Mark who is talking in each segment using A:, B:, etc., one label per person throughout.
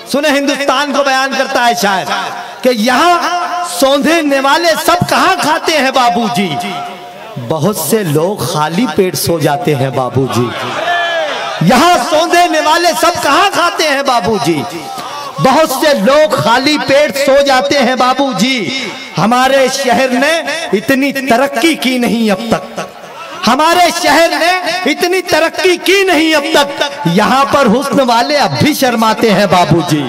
A: सुने, हिंदुस्तान को बयान करता है शायर कि यहाँ सौंधने वाले सब कहाँ खाते हैं बाबूजी, बहुत से लोग खाली पेट सो जाते हैं बाबूजी। यहाँ सौंधने वाले सब कहाँ खाते हैं बाबूजी, बहुत से लोग खाली पेट सो जाते हैं बाबूजी। हमारे शहर ने इतनी तरक्की की नहीं अब तक, हमारे शहर ने इतनी तरक्की की नहीं अब तक, यहाँ पर हुस्न वाले अब भी शर्माते हैं बाबूजी।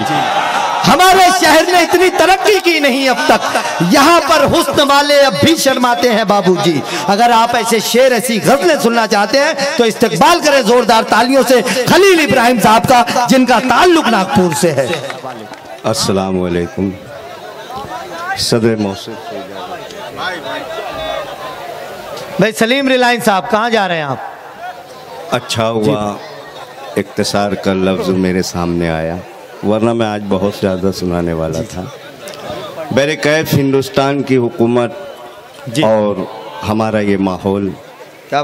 A: हमारे शहर ने इतनी तरक्की की नहीं अब तक, यहाँ पर हुस्न वाले अब भी शर्माते हैं बाबूजी। अगर आप ऐसे शेर, ऐसी गजलें सुनना चाहते हैं तो इस्तकबाल करें जोरदार तालियों से खलील इब्राहिम साहब का, जिनका ताल्लुक नागपुर से है।
B: अस्सलाम वालेकुम। सदर मौसम
A: भाई सलीम रिलायंस साहब, कहाँ जा रहे हैं आप?
B: अच्छा हुआ इख्तिसार का लफ्ज़ मेरे सामने आया, वरना मैं आज बहुत ज़्यादा सुनाने वाला था। बहरे कैफ हिंदुस्तान की हुकूमत और हमारा ये माहौल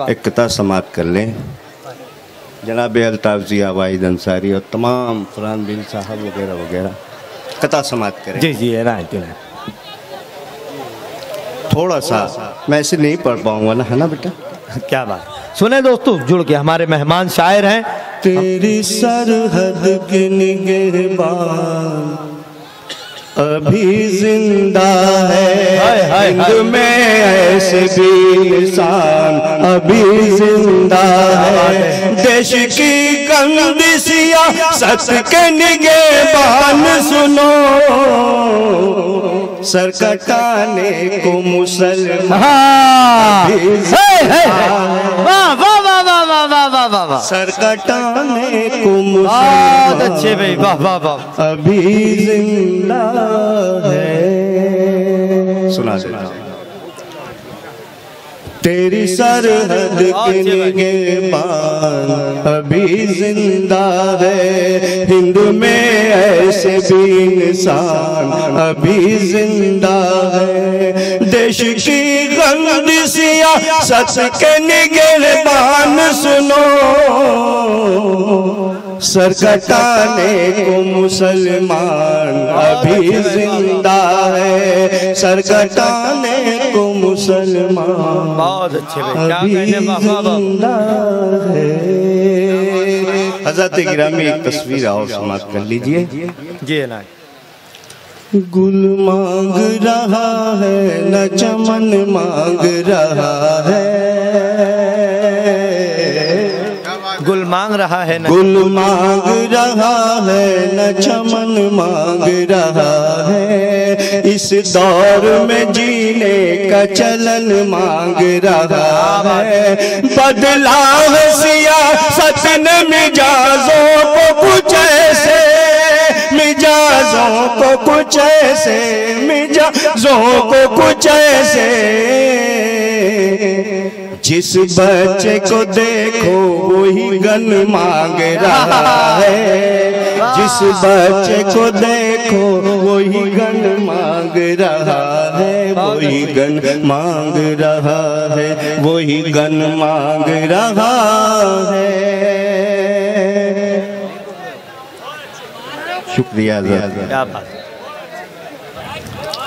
B: इक्ता समात कर लें। जनाब अल्ताफ़ ज़िया वाहिद अंसारी और तमाम फरहान बिन साहब वगैरह वगैरह कता समात करें।
A: जी जी राइट।
B: थोड़ा सा मैं ऐसे नहीं पढ़ पाऊंगा ना, है ना बेटा?
A: क्या बात। सुने दोस्तों, जुड़ के हमारे मेहमान शायर हैं।
B: तेरी सरहद के निगहबान अभी जिंदा है, हिंद में ऐसे भी इंसान अभी जिंदा है। देश की कंदिसिया सच के निगहबान सुनो, सर कटाने को मुसलमान सर कटाने को मुसलमान
A: अच्छे भाई, वाह वाह वाह,
B: अभी जिंदा है। सुना दे। तेरी सरहद के निगहबान अभी जिंदा है, हिंद में ऐसे भी इंसान अभी जिंदा है। देश की गंदिसिया सच के निगहबान सुनो, सर कटाने को मुसलमान अभी जिंदा है, सर कटाने को मुसलमान
A: बहुत अच्छे
B: अभी जिंदा है। हज़रत गिरामी एक तस्वीर और समाप्त कर लीजिए।
A: जी ना।
B: गुल मांग रहा है न चमन मांग रहा है,
A: गुल मांग रहा है न,
B: गुल मांग रहा है न चमन मांग रहा है। इस दौर में जीने का चलन मांग रहा है। बदलाव सियासत ने मिजाजों को कुछ ऐसे, मिजाजों को कुछ ऐसे, मिजाजों को कुछ ऐसे। जिस बच्चे को देखो वही गन मांग रहा है, जिस बच्चे को देखो वही गन मांग रहा है, वही गन मांग रहा है, वही गन मांग रहा है। शुक्रिया।
A: क्या बात,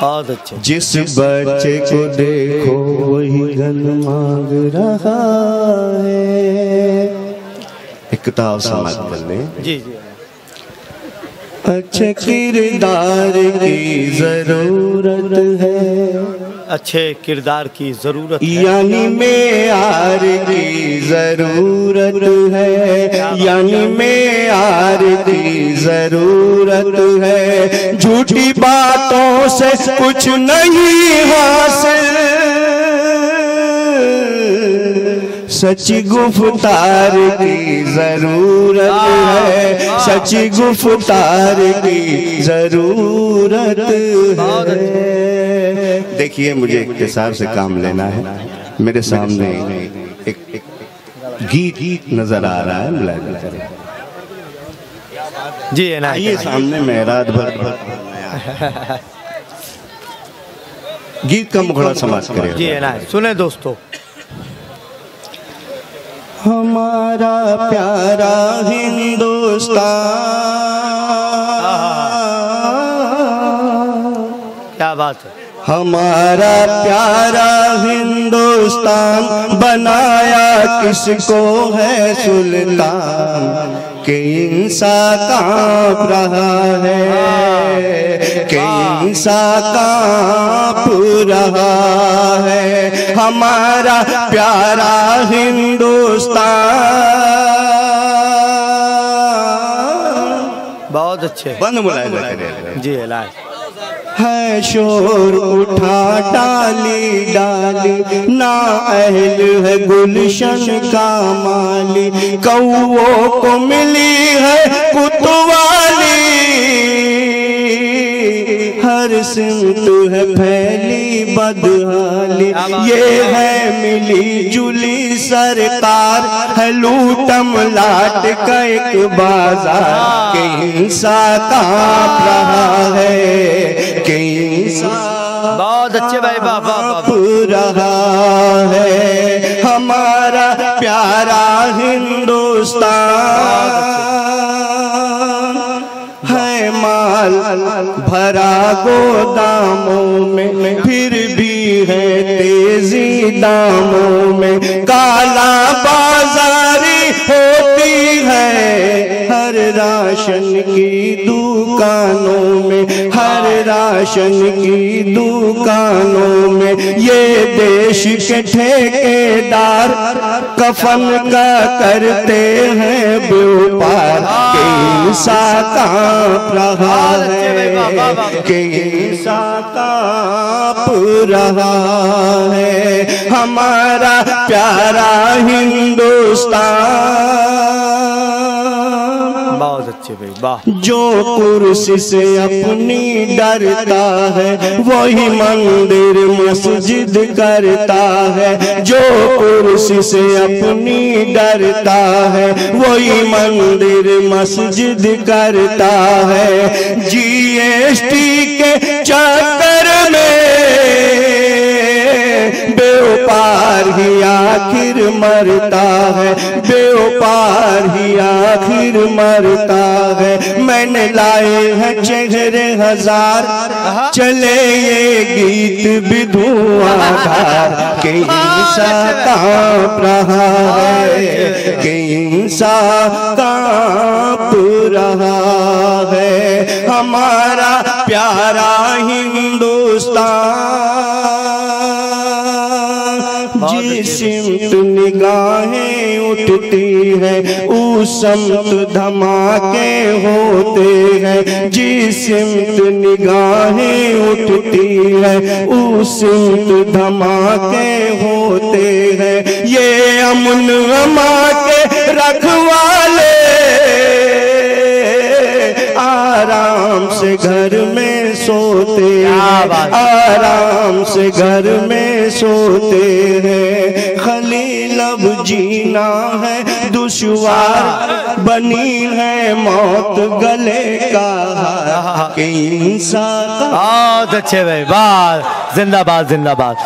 A: बहुत अच्छे।
B: जिस बच्चे को देखो वही गन मांग रहा है। इकताब समाज कर लें।
A: जी जी।
B: अच्छे किरदार की जरूरत है,
A: अच्छे किरदार की जरूरत है,
B: यानी मेयार की जरूरत है, यानी मेयार की जरूरत है। झूठी बातों से कुछ नहीं हासिल, सच्ची गुफ्तार की जरूरत है, सच्ची गुफ्तार की जरूरत है। देखिए, मुझे इख्तिसार से काम लेना है। मेरे सामने एक गीत नजर आ रहा है, मुलाहिजा करें।
A: जी है ना,
B: ये सामने मैं रात भर गीत का मुखड़ा समाज करें।
A: जी है ना। सुने दोस्तों,
B: हमारा प्यारा हिंदुस्तान,
A: क्या बात है।
B: हमारा प्यारा हिंदुस्तान बनाया किसको है सुल्तान, कि इंसान कांप रहा है, कि इंसान कांप रहा है। हमारा प्यारा हिंदुस्तान।
A: बहुत अच्छे।
B: बंद मुलायजा
A: जी इलाज
B: है, शोर उठा डाली डाली, ना अहल है गुलशन का माली, कौओं को मिली है कुतवाली, हर सिमत है फैली बदहाली। ये है मिली जुली सरकार, है लूटम लाट का एक बाजार, के इंसान कांप रहा है, के इंसान
A: बहुत अच्छे भाई, वाह वाह
B: कांप रहा है। हमारा प्यारा हिंदुस्तान है, माल भरा गोदामों में, फिर भी है तेजी दामों में, काला बाजारी होती है हर राशन की दुकानों में, हर राशन की दुकानों में। ये देश के ठेकेदार कफन का करते हैं व्यापार, के इंसान कांप रहा है, के इंसान कांप रहा है। हमारा प्यारा हिंदुस्तान।
A: बहुत अच्छे भाई, वाह।
B: जो कुर्सी से अपनी डरता है, वही मंदिर मस्जिद करता है, जो कुर्सी से अपनी डरता है, वही मंदिर मस्जिद करता है। जीएसटी के चक्कर में व्यापार ही आखिर मरता है, व्यापार ही आखिर मरता है। मैंने लाए हैं चेहरे हजार, चले ये गीत भी धुआंधार, के इंसान कांप रहा है, के इंसान कांप रहा है। हमारा प्यारा हिंदुस्तान, जिस सिमत निगाहें उठती है उस समत धमाके होते हैं, जिस सिमत निगाहें उठती है उस सिमत धमाके होते हैं। ये अमन अमा के रखवाले आराम से घर में सोते हैं, आराम से घर में सोते हैं। खलील अब जीना है दुश्वार, बनी है मौत गले का हार, के इंसान।
A: बहुत अच्छे भाई, वाह, जिंदाबाद जिंदाबाद।